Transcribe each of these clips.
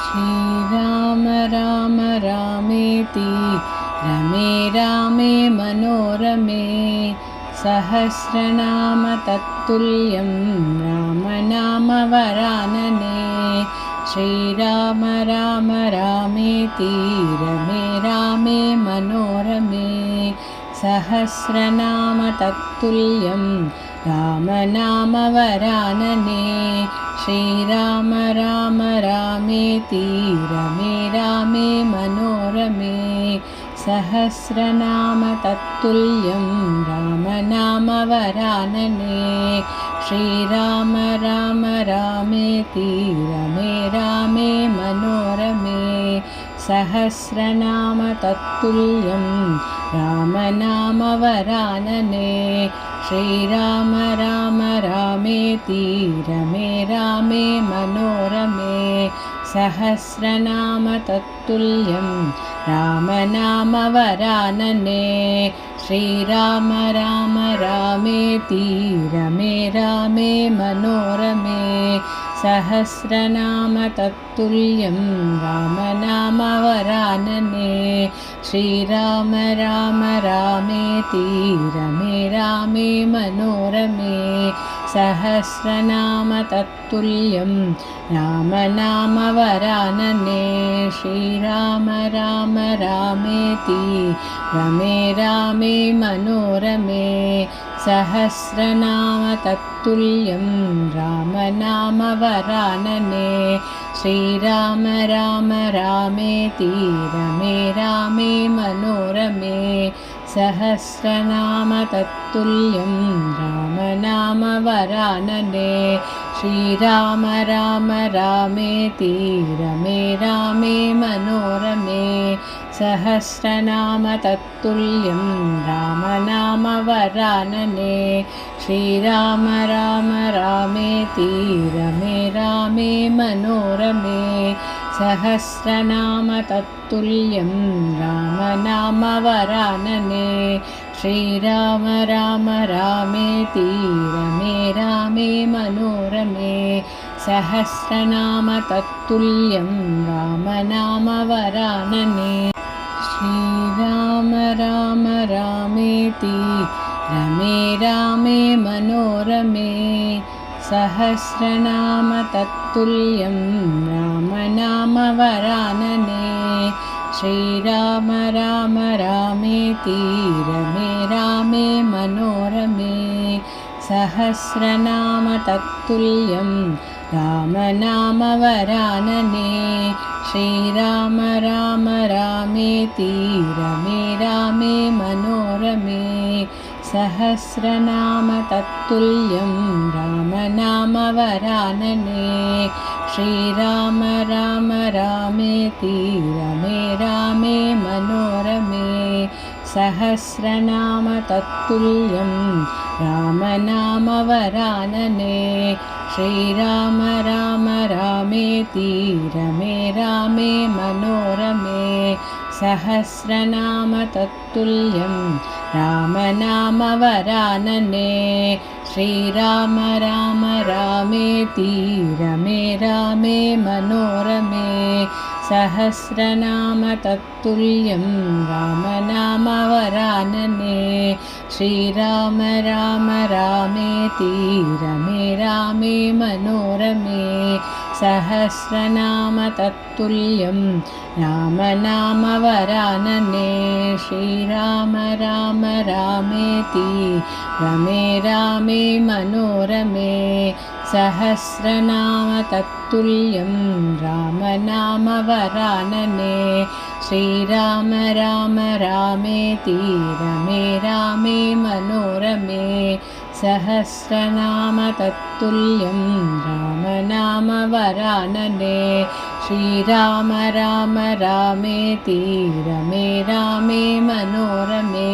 श्रीराम राम रामेति रमे रामे मनोरमे सहस्रनाम तत्तुल्यं रामनामवरानने। श्रीराम राम रामेति रमे रामे मनोरमे सहस्रनाम तत्तुल्यं रामनामवरानने। श्रीराम राम रामेति रमे रामे मनोरमे सहस्रनाम तत्तुल्यं रामनामवरानने। श्रीराम राम रामेति रमे रामे मनोरमे सहस्रनाम तत्तुल्यं रामनामवरानने। श्रीराम राम रामेति रमे रामे मनोरमे सहस्रनाम तत्तुल्यं रामनामवरानने। श्रीराम राम रामेति रमे रामे मनोरमे सहस्रनाम तत्तुल्यं रामनामवरानने। श्रीराम राम रामेति रमे रामे मनोरमे सहस्रनाम तत्तुल्यं रामनामवरानने। श्रीराम राम रामेति रमे रामे मनोरमे सहस्रनाम तत्तुल्यं रामनामवरानने। श्रीराम राम रामेति रमे रामे मनोरमे सहस्रनाम तत्तुल्यं रामनामवरानने। श्रीराम राम रामेति रमे रामे मनोरमे सहस्रनाम तत्तुल्यं रामनामवरानने। श्रीराम राम रामेति रमे रामे मनोरमे सहस्रनाम तत्तुल्यं रामनामवरानने। श्रीराम राम रामेति रमे रामे मनोरमे सहस्रनाम तत्तुल्यं रामनामवरानने। श्रीराम राम रामेति रमे रामे मनोरमे सहस्रनाम तत्तुल्यं रामनामवरानने। श्रीराम राम रामेति रमे रामे मनोरमे सहस्रनाम तत्तुल्यं रामनामवरानने। श्रीराम राम रामेति रमे रामे मनोरमे सहस्रनाम तत्तुल्यं रामनामवरानने। श्रीराम राम रामेति रमे रामे मनोरमे सहस्रनाम तत्तुल्यं रामनामवरानने। श्रीराम राम रामेति रमे रामे मनोरमे सहस्रनाम तत्तुल्यं रामनामवरानने। श्रीराम राम रामेति रमे रामे मनोरमे सहस्रनाम तत्तुल्यं रामनामवरानने। श्रीराम राम रामेति रमे रामे मनोरमे सहस्रनाम तत्तुल्यं रामनामवरानने। श्रीराम राम रामेति रमे रामे मनोरमे सहस्रनाम तत्तुल्यं रामनामवरानने। श्रीराम राम रामेति रमे रामे मनोरमे सहस्रनाम तत्तुल्यं रामनामवरानने। श्रीराम राम रामेति रमे रामे मनोरमे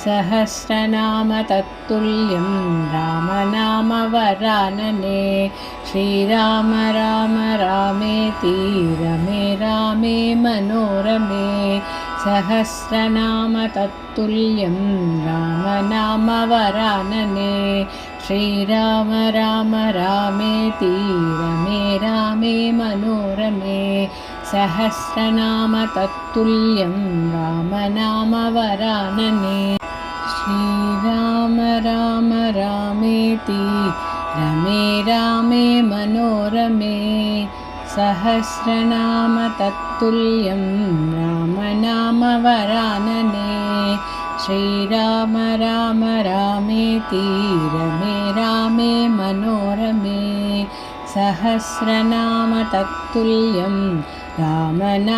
सहस्रनाम तत्तुल्यं रामनामवरानने। श्रीराम राम रामेति रमे रामे मनोरमे सहस्रनाम तत्तुल्यं रामनामवरानने। श्रीराम राम रामेति रमे रामे मनोरमे सहस्रनाम तत्तुल्यं रामनामवरानने श्रीराम राम रामेति रमे रामे मनोरमे सहस्रनाम तत्तुल्यं रामनामवरानने श्रीराम राम रामेति रमे रामे मनोरमे सहस्रनाम तत्तुल्यं रामनामवरानने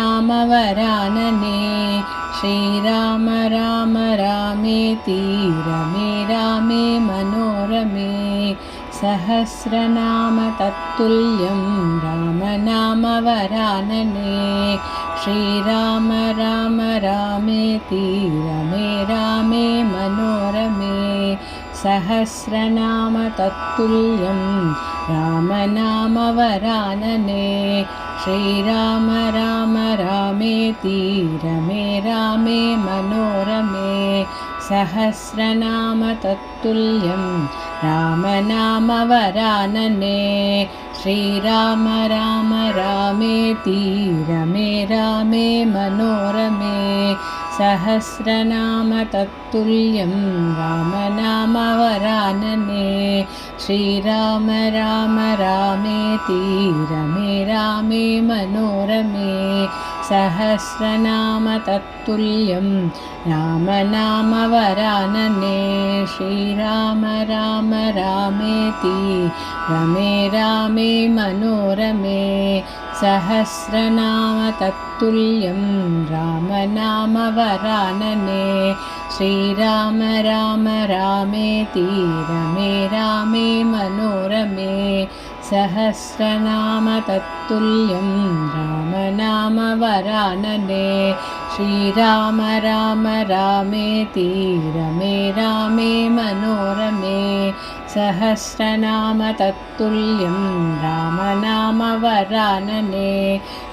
श्रीराम राम रामेति रमे रामे मनोरमे सहस्रनाम तत्तुल्यं रामनामवरानने श्रीराम राम रामेति रमे रामे मनोरमे सहस्रनाम तत्तुल्यं रामनामवरानने श्रीराम राम रामेति रमे रामे मनोरमे सहस्रनाम तत्तुल्यं रामनामवरानने श्रीराम राम रामेति रमे रामे मनोरमे सहस्रनाम तत्तुल्यं रामनामवरानने श्रीराम राम रामेति रमे रामे मनोरमे सहस्रनाम तत्तुल्यं रामनामवरानने श्रीराम राम रामेति रमे रामे मनोरमे सहस्रनाम तत्तुल्यं रामनामवरानने श्रीराम राम रामेति रमे रामे मनोरमे सहस्रनाम तत्तुल्यं रामनामवरानने श्रीराम राम रामेति रमे रामे मनोरमे सहस्रनाम तत्तुल्यं रामनामवरानने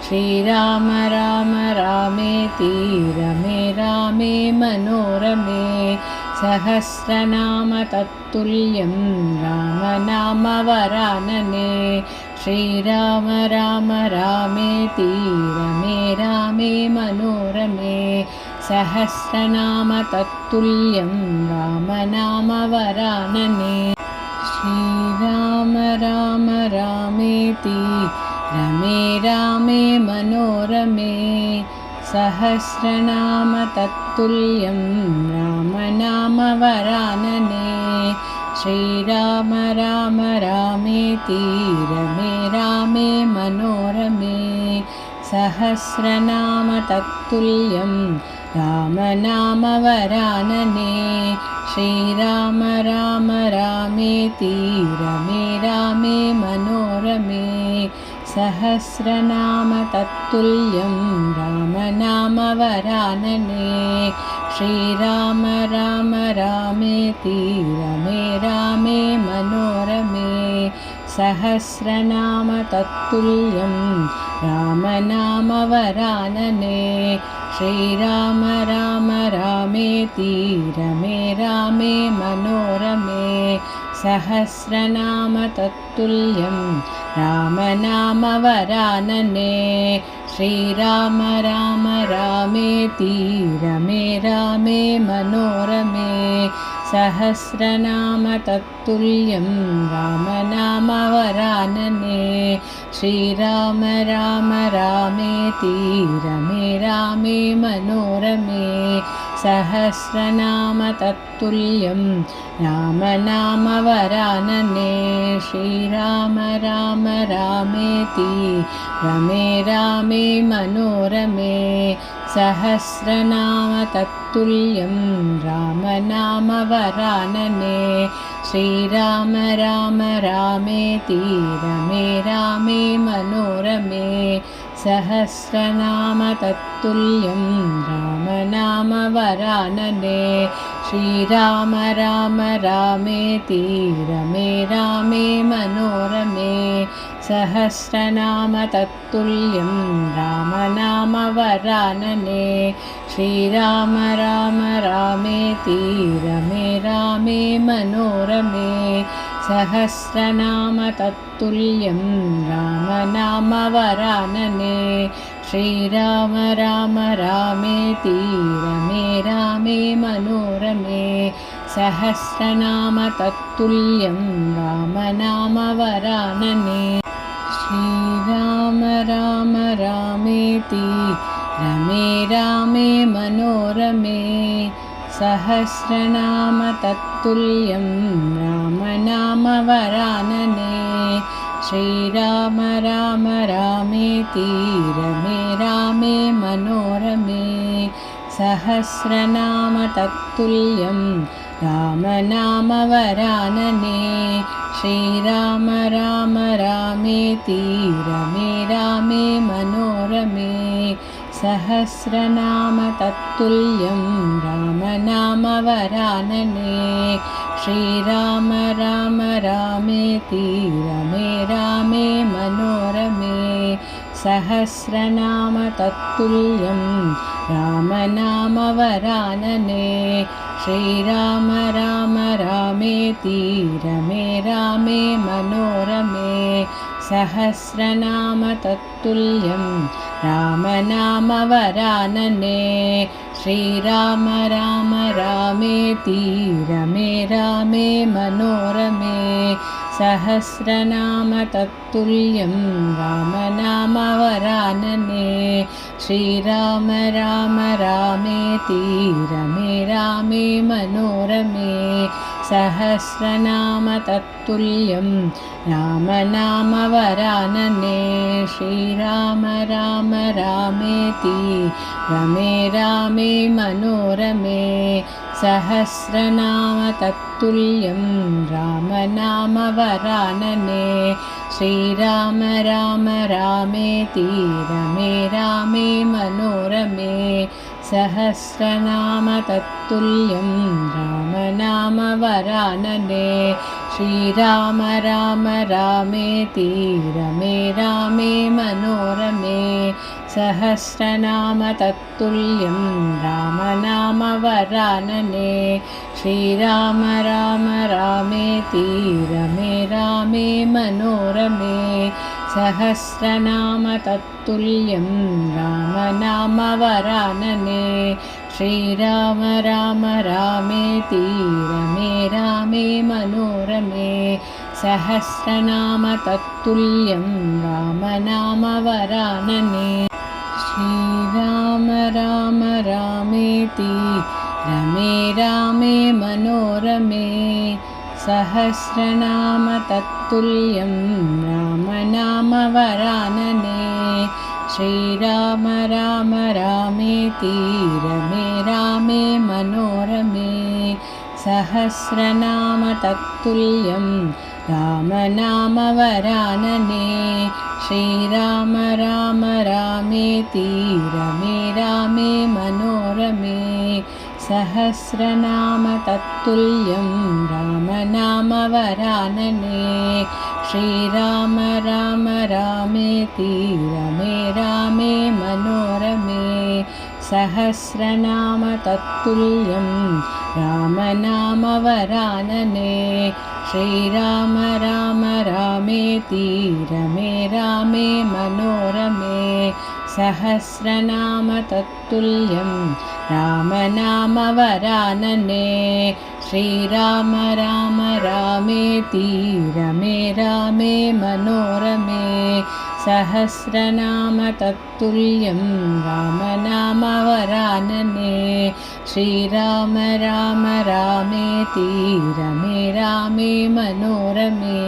श्रीराम राम रामेति रमे रामे मनोरमे सहस्रनाम तत्तुल्यं रामनामवरानने श्रीराम राम रामेति रमे रामे मनोरमे सहस्रनाम तत्तुल्यं रामनामवरानने श्रीराम राम रामेति रमे रामे मनोरमे सहस्रनाम तत्तुल्यं रामनामवरानने श्रीराम राम रामेति रमे रामे मनोरमे सहस्रनाम तत्तुल्यं रामनामवरानने श्रीराम राम रामेति रमे रामे मनोरमे सहस्रनाम तत्तुल्यं रामनामवरानने श्रीराम राम रामेति रमे रामे मनोरमे सहस्रनाम तत्तुल्यं रामनामवरानने श्रीराम राम रामेति रमे रामे मनोरमे सहस्रनाम तत्तुल्यं रामनामवरानने श्रीराम राम रामेति रमे रामे मनोरमे सहस्रनाम तत्तुल्यं रामनामवरानने श्रीराम राम रामेति रमे रामे मनोरमे सहस्रनाम तत्तुल्यं रामनामवरानने श्रीराम राम रामेति रमे रामे मनोरमे सहस्रनाम तत्तुल्यं रामनामवरानने श्रीराम राम रामेति रमे रामे मनोरमे सहस्रनाम तत्तुल्यं रामनामवरानने श्रीराम राम रामेति रमे रामे मनोरमे सहस्रनाम तत्तुल्यं रामनामवरानने श्रीराम राम रामेति रमे रामे मनोरमे सहस्रनाम तत्तुल्यं रामनामवरानने श्रीराम राम रामेति रमे रामे मनोरमे सहस्रनाम तत्तुल्यं रामनामवरानने श्रीराम राम रामेति रमे रामे मनोरमे सहस्रनाम तत्तुल्यं रामनामवरानने श्रीराम राम रामेति रमे रामे मनोरमे सहस्रनाम तत्तुल्यं रामनामवरानने श्रीराम राम रामेति रमे रामे मनोरमे सहस्रनाम तत्तुल्यं रामनामवरानने श्रीराम राम रामेति रमे रामे मनोरमे सहस्रनाम तत्तुल्यं रामनामवरानने श्रीराम राम रामेति रमे रामे मनोरमे सहस्रनाम तत्तुल्यं रामनामवरानने श्रीराम राम रामेति रमे रामे मनोरमे सहस्रनाम तत्तुल्यं रामनामवरानने श्रीराम राम रामेति रमे रामे मनोरमे सहस्रनाम तत्तुल्यं रामनामवरानने श्रीराम राम रामेति रमे रामे मनोरमे सहस्रनाम तत्तुल्यं रामनामवरानने श्रीराम राम रामेति रमे रामे मनोरमे सहस्रनाम तत्तुल्यं रामनामवरानने श्रीराम राम रामेति रमे रामे मनोरमे सहस्रनाम तत्तुल्यं रामनामवरानने श्रीराम राम रामेति रमे रामे मनोरमे सहस्रनाम तत्तुल्यं रामनामवरानने श्रीराम राम रामेति रमे रामे मनोरमे सहस्रनाम तत्तुल्यं रामनामवरानने श्रीराम राम रामेति रमे रामे मनोरमे सहस्रनाम तत्तुल्यं रामनामवरानने श्रीराम राम रामेति रमे रामे मनोरमे सहस्रनाम तत्तुल्यं रामनामवरानने श्रीराम राम रामेति रमे रामे मनोरमे सहस्रनाम तत्तुल्यं रामनामवरानने श्रीराम राम रामेति रमे रामे मनोरमे सहस्रनाम तत्तुल्यं रामनामवरानने श्रीराम राम रामेति रमे रामे मनोरमे सहस्रनाम तत्तुल्यं रामनामवरानने श्रीराम राम रामेति रमे रामे मनोरमे सहस्रनाम तत्तुल्यं रामनामवरानने श्रीराम राम रामेति रमे रामे मनोरमे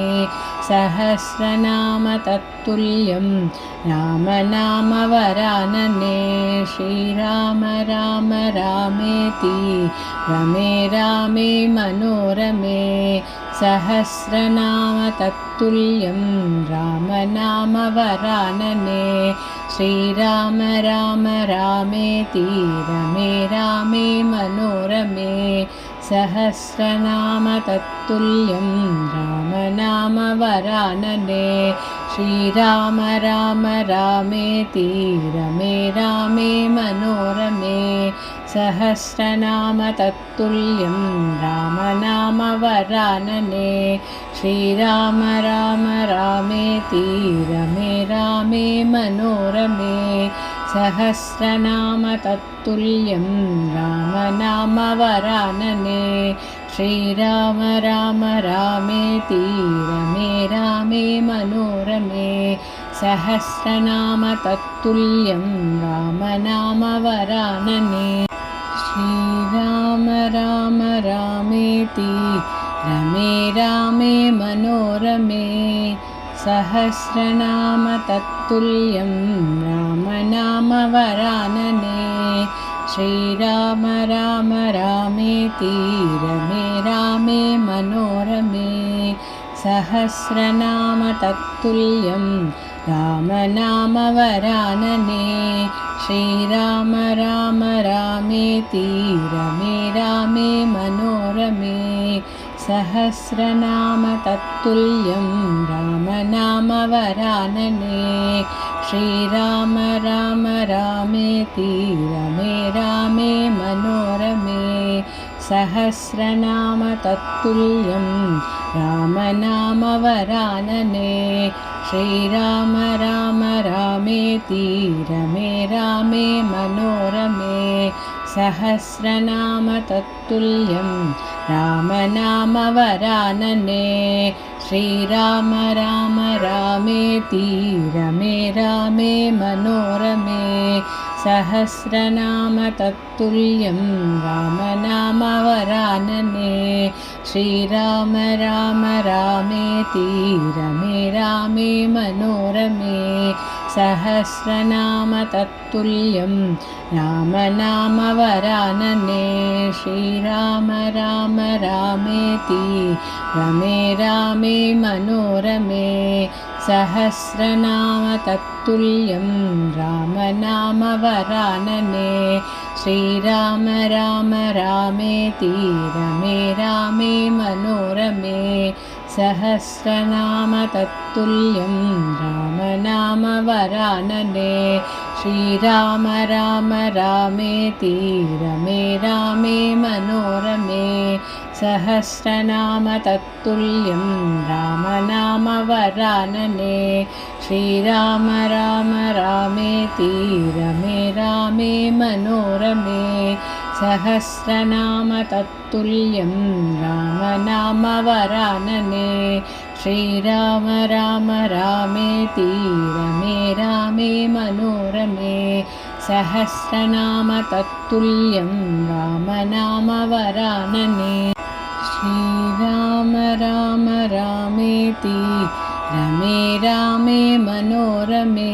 सहस्रनाम तत्तुल्यं रामनामवरानने श्रीराम राम रामेति रमे रामे मनोरमे सहस्रनाम तत्तुल्यं रामनामवरानने श्रीराम राम रामेति रमे रामे मनोरमे सहस्रनाम तत्तुल्यं रामनामवरानने श्रीराम राम रामेति रमे रामे मनोरमे सहस्रनाम तत्तुल्यं रामनामवरानने श्रीराम राम रामेति रमे रामे मनोरमे सहस्रनाम तत्तुल्यं रामनामवरानने श्रीराम राम रामेति रमे रामे मनोरमे सहस्रनाम तत्तुल्यं रामनामवरानने श्रीराम राम रामेति रमे रामे मनोरमे सहस्रनाम तत्तुल्यं रामनामवरानने श्रीराम राम रामेति रमे रामे मनोरमे सहस्रनाम तत्तुल्यं रामनामवरानने श्रीराम राम रामेति रमे रामे मनोरमे सहस्रनाम तत्तुल्यं रामनामवरानने श्रीराम राम रामेति रमे रामे मनोरमे सहस्रनाम तत्तुल्यं रामनामवरानने श्रीराम राम रामेति रमे रामे मनोरमे सहस्रनाम तत्तुल्यं रामनामवरानने श्रीराम राम रामेति रमे रामे मनोरमे सहस्रनाम तत्तुल्यं रामनामवरानने श्रीराम राम रामेति रमे रामे मनोरमे सहस्रनाम तत्तुल्यं रामनामवरानने श्रीराम राम रामेति रमे रामे मनोरमे सहस्रनाम तत्तुल्यं रामनामवरानने श्रीराम राम रामेति रमे रामे मनोरमे सहस्रनाम तत्तुल्यं रामनामवरानने श्रीराम राम रामेति रमे रामे मनोरमे सहस्रनाम तत्तुल्यं रामनामवरानने श्रीराम राम रामेति रमे रामे मनोरमे सहस्रनाम तत्तुल्यं रामनामवरानने श्रीराम राम रामेति रमे रामे मनोरमे सहस्रनाम तत्तुल्यं रामनामवरानने श्रीराम राम रामेति रमे रामे मनोरमे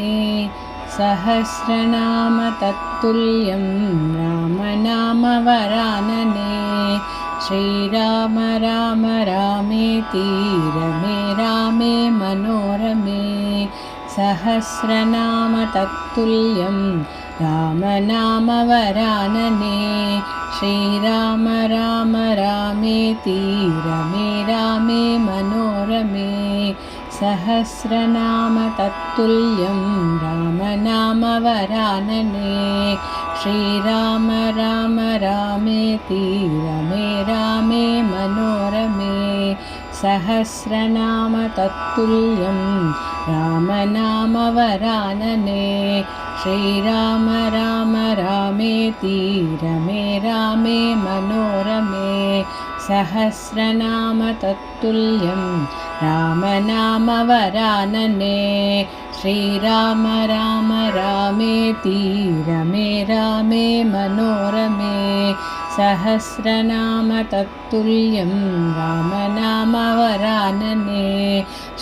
सहस्रनाम तत्तुल्यं रामनामवरानने श्रीराम राम रामेति रमे रामे मनोरमे सहस्रनाम तत्तुल्यं रामनामवरानने श्रीराम राम रामेति रमे रामे मनोरमे सहस्रनाम तत्तुल्यं रामनामवरानने श्रीराम राम रामेति रमे रामे मनोरमे सहस्रनाम तत्तुल्यं रामनामवरानने श्रीराम राम रामेति रमे रामे मनोरमे सहस्रनाम तत्तुल्यं रामनामवरानने श्रीराम राम रामेति रमे रामे मनोरमे सहस्रनाम तत्तुल्यं रामनामवरानने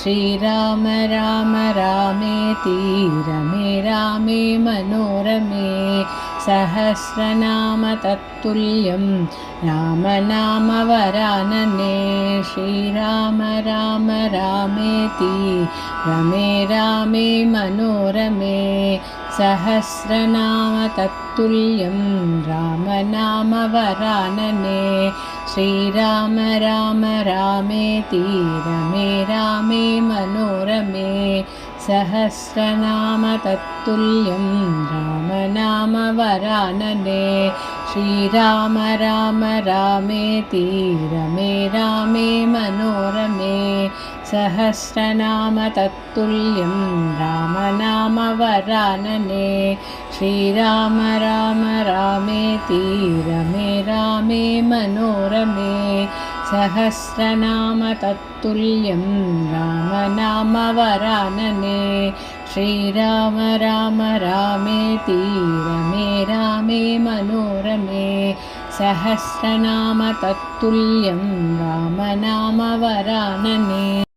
श्रीराम राम रामेति रमे रामे मनोरमे सहस्रनाम तत्तुल्यं रामनामवरानने श्रीराम राम रामेति रमे रामे मनोरमे सहस्रनाम तत्तुल्यं रामनामवरानने श्रीराम राम रामेति रमे रामे मनोरमे सहस्रनाम तत्तुल्यं रामनाम वरानने श्रीराम राम रामेति रमे रामे मनोरमे सहस्रनाम तत्तुल्यं रामनाम वरानने श्रीराम राम रामेति रमे रामे मनोरमे सहस्रनाम तत्तुल्यं रामनाम वरानने श्रीराम राम रामेति रमे रामे मनोरमे सहस्रनाम तत्तुल्यं रामनाम वरानने।